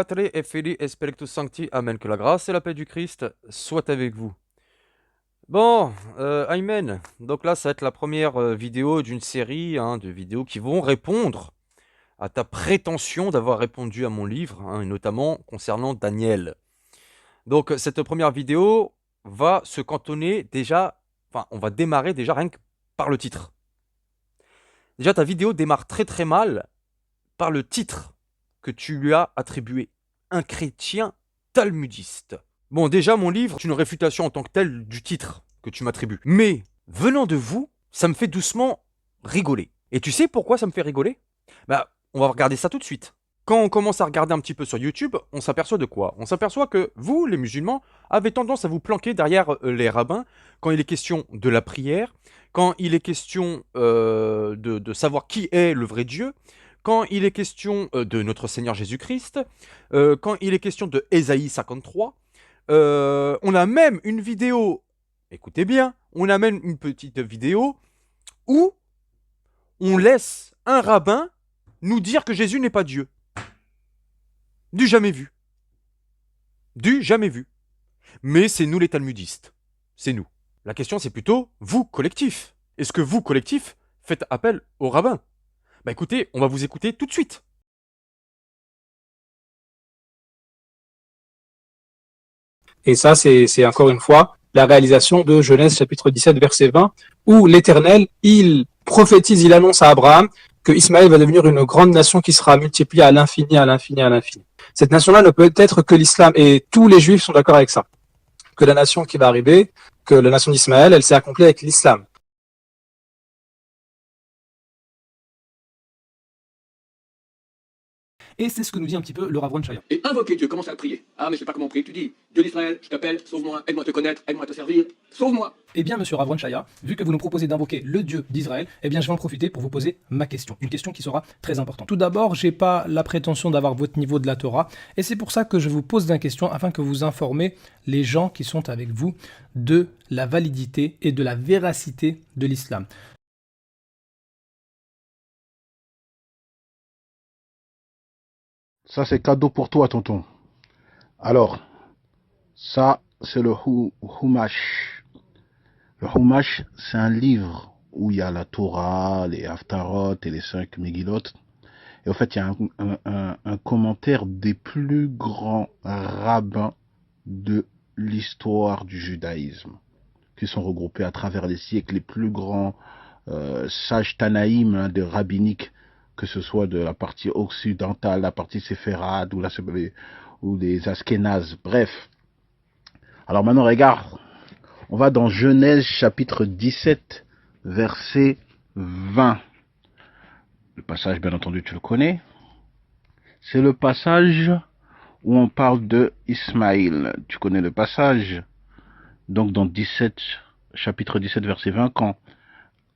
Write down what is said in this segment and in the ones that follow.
Patre et Filii et Spiritus Sancti. Amen. Que la grâce et la paix du Christ soient avec vous. Bon, Aymen. Donc là, ça va être la première vidéo d'une série de vidéos qui vont répondre à ta prétention d'avoir répondu à mon livre, et notamment concernant Daniel. Donc cette première vidéo va se cantonner déjà, enfin, on va démarrer déjà rien que par le titre. Déjà, ta vidéo démarre très très mal par le titre que tu lui as attribué. Un chrétien talmudiste. Bon, déjà, mon livre est une réfutation en tant que telle du titre que tu m'attribues. Mais, venant de vous, ça me fait doucement rigoler. Et tu sais pourquoi ça me fait rigoler? Bah, on va regarder ça tout de suite. Quand on commence à regarder un petit peu sur YouTube, on s'aperçoit de quoi? On s'aperçoit que vous, les musulmans, avez tendance à vous planquer derrière les rabbins quand il est question de la prière, quand il est question de savoir qui est le vrai Dieu, quand il est question de notre Seigneur Jésus-Christ, quand il est question de Ésaïe 53. On a même une vidéo, écoutez bien, on a même une petite vidéo où on laisse un rabbin nous dire que Jésus n'est pas Dieu. Du jamais vu. Du jamais vu. Mais c'est nous les talmudistes. C'est nous. La question c'est plutôt vous, collectif. Est-ce que vous, collectif, faites appel au rabbin? Bah écoutez, on va vous écouter tout de suite. Et ça, c'est encore une fois la réalisation de Genèse chapitre 17, verset 20, où l'Éternel, il prophétise, il annonce à Abraham que Ismaël va devenir une grande nation qui sera multipliée à l'infini, à l'infini, à l'infini. Cette nation-là ne peut être que l'islam, et tous les juifs sont d'accord avec ça. Que la nation qui va arriver, que la nation d'Ismaël, elle s'est accomplie avec l'islam. Et c'est ce que nous dit un petit peu le Rav Ron Shaya. Et invoquer Dieu, commence à le prier. Ah, mais je sais pas comment prier. Tu dis, Dieu d'Israël, je t'appelle, sauve-moi, aide-moi à te connaître, aide-moi à te servir, sauve-moi. Eh bien, monsieur Rav Ron Shaya, vu que vous nous proposez d'invoquer le Dieu d'Israël, eh bien, je vais en profiter pour vous poser ma question. Une question qui sera très importante. Tout d'abord, j'ai pas la prétention d'avoir votre niveau de la Torah, et c'est pour ça que je vous pose des questions afin que vous informez les gens qui sont avec vous de la validité et de la véracité de l'islam. Ça, c'est cadeau pour toi, tonton. Alors, ça, c'est le Humash. Le Humash, c'est un livre où il y a la Torah, les Haftarot et les 5 Megillot. Et en fait, il y a un commentaire des plus grands rabbins de l'histoire du judaïsme, qui sont regroupés à travers les siècles, les plus grands sages Tanaïm de rabbinique, que ce soit de la partie occidentale, la partie séférade ou les Askénazes, bref. Alors maintenant, regarde, on va dans Genèse chapitre 17, verset 20. Le passage, bien entendu, tu le connais. C'est le passage où on parle de Ismaïl. Tu connais le passage. Donc dans chapitre 17, verset 20,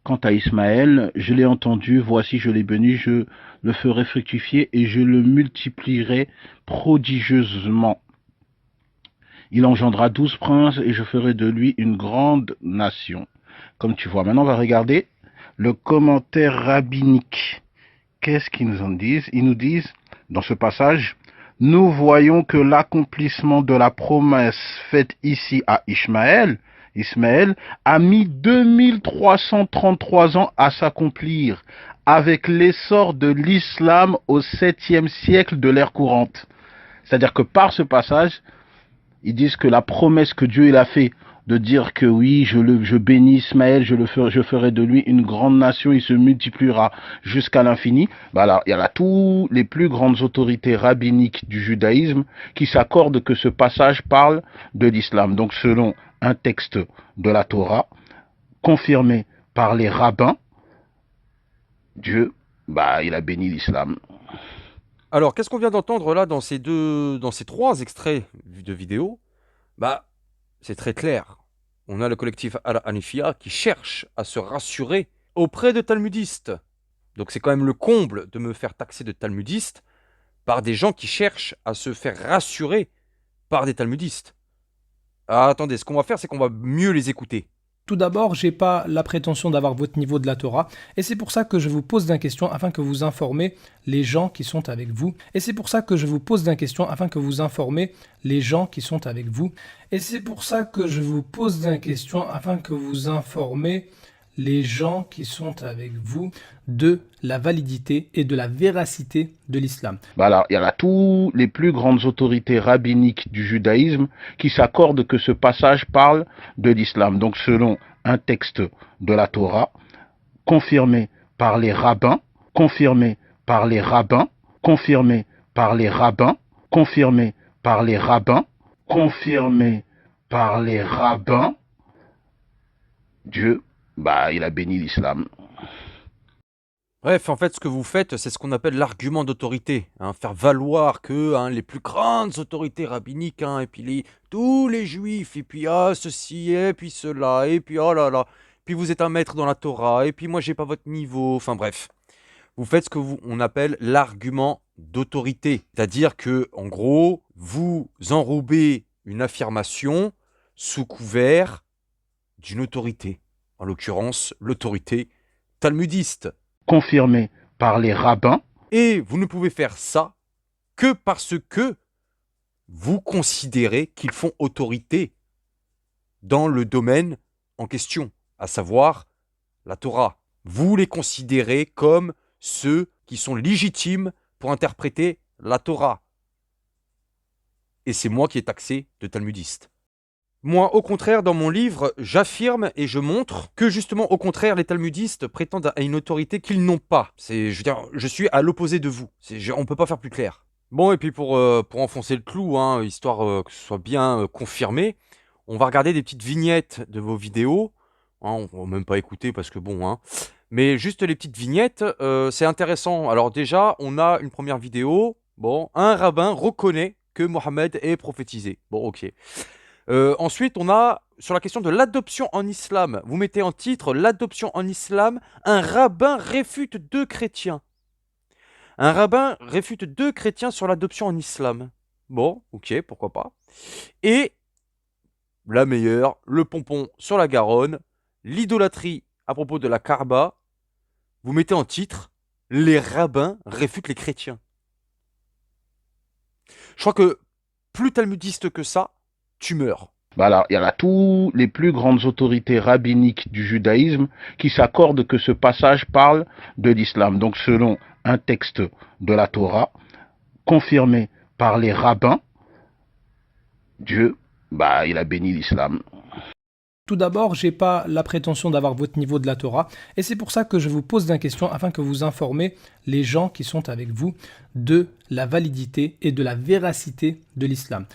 Quant à Ismaël, je l'ai entendu, voici je l'ai béni, je le ferai fructifier et je le multiplierai prodigieusement. Il engendra 12 princes et je ferai de lui une grande nation. Comme tu vois, maintenant on va regarder le commentaire rabbinique. Qu'est-ce qu'ils nous en disent? Ils nous disent, dans ce passage, nous voyons que l'accomplissement de la promesse faite ici à Ismaël a mis 2333 ans à s'accomplir avec l'essor de l'islam au 7e siècle de l'ère courante. C'est-à-dire que par ce passage, ils disent que la promesse que Dieu il a fait de dire que oui, je bénis Ismaël, je ferai de lui une grande nation, il se multipliera jusqu'à l'infini. Bah alors, il y a là tous les plus grandes autorités rabbiniques du judaïsme qui s'accordent que ce passage parle de l'islam. Donc selon un texte de la Torah, confirmé par les rabbins, Dieu, il a béni l'islam. Alors, qu'est-ce qu'on vient d'entendre là dans ces trois extraits de vidéo? Bah, c'est très clair. On a le collectif Al-Hanifia qui cherche à se rassurer auprès de talmudistes. Donc c'est quand même le comble de me faire taxer de talmudiste par des gens qui cherchent à se faire rassurer par des talmudistes. Ah, attendez, ce qu'on va faire, c'est qu'on va mieux les écouter. Tout d'abord, j'ai pas la prétention d'avoir votre niveau de la Torah, et c'est pour ça que je vous pose des questions afin que vous informez les gens qui sont avec vous. Et c'est pour ça que je vous pose des questions afin que vous informez les gens qui sont avec vous. Et c'est pour ça que je vous pose des questions afin que vous informez les gens qui sont avec vous de la validité et de la véracité de l'islam. Alors, il y a là tous les plus grandes autorités rabbiniques du judaïsme qui s'accordent que ce passage parle de l'islam. Donc, selon un texte de la Torah, confirmé par les rabbins, confirmé par les rabbins, confirmé par les rabbins, confirmé par les rabbins, confirmé par les rabbins, Dieu, il a béni l'islam. Bref, en fait, ce que vous faites, c'est ce qu'on appelle l'argument d'autorité. Faire valoir que les plus grandes autorités rabbiniques, et puis tous les juifs, et puis ceci, et puis cela, et puis oh là là, puis vous êtes un maître dans la Torah, et puis moi j'ai pas votre niveau, enfin bref. Vous faites ce que on appelle l'argument d'autorité. C'est-à-dire que, en gros, vous enrobez une affirmation sous couvert d'une autorité. En l'occurrence, l'autorité talmudiste. Confirmé par les rabbins. Et vous ne pouvez faire ça que parce que vous considérez qu'ils font autorité dans le domaine en question, à savoir la Torah. Vous les considérez comme ceux qui sont légitimes pour interpréter la Torah. Et c'est moi qui ai taxé de talmudiste. Moi, au contraire, dans mon livre, j'affirme et je montre que justement, au contraire, les talmudistes prétendent à une autorité qu'ils n'ont pas. Je suis à l'opposé de vous. On ne peut pas faire plus clair. Bon, et puis pour enfoncer le clou, histoire que ce soit bien confirmé, on va regarder des petites vignettes de vos vidéos. On va même pas écouter parce que bon, mais juste les petites vignettes, c'est intéressant. Alors déjà, on a une première vidéo. Bon, un rabbin reconnaît que Mohammed est prophétisé. Bon, ok. Ensuite, on a sur la question de l'adoption en islam. Vous mettez en titre l'adoption en islam. Un rabbin réfute 2 chrétiens. Un rabbin réfute 2 chrétiens sur l'adoption en islam. Bon, ok, pourquoi pas. Et la meilleure, le pompon sur la Garonne, l'idolâtrie à propos de la Kaaba. Vous mettez en titre les rabbins réfutent les chrétiens. Je crois que plus talmudiste que ça, tu meurs. Alors, il y a là tous les plus grandes autorités rabbiniques du judaïsme qui s'accordent que ce passage parle de l'islam. Donc, selon un texte de la Torah, confirmé par les rabbins, Dieu, il a béni l'islam. Tout d'abord, j'ai pas la prétention d'avoir votre niveau de la Torah, et c'est pour ça que je vous pose des questions afin que vous informez les gens qui sont avec vous de la validité et de la véracité de l'islam.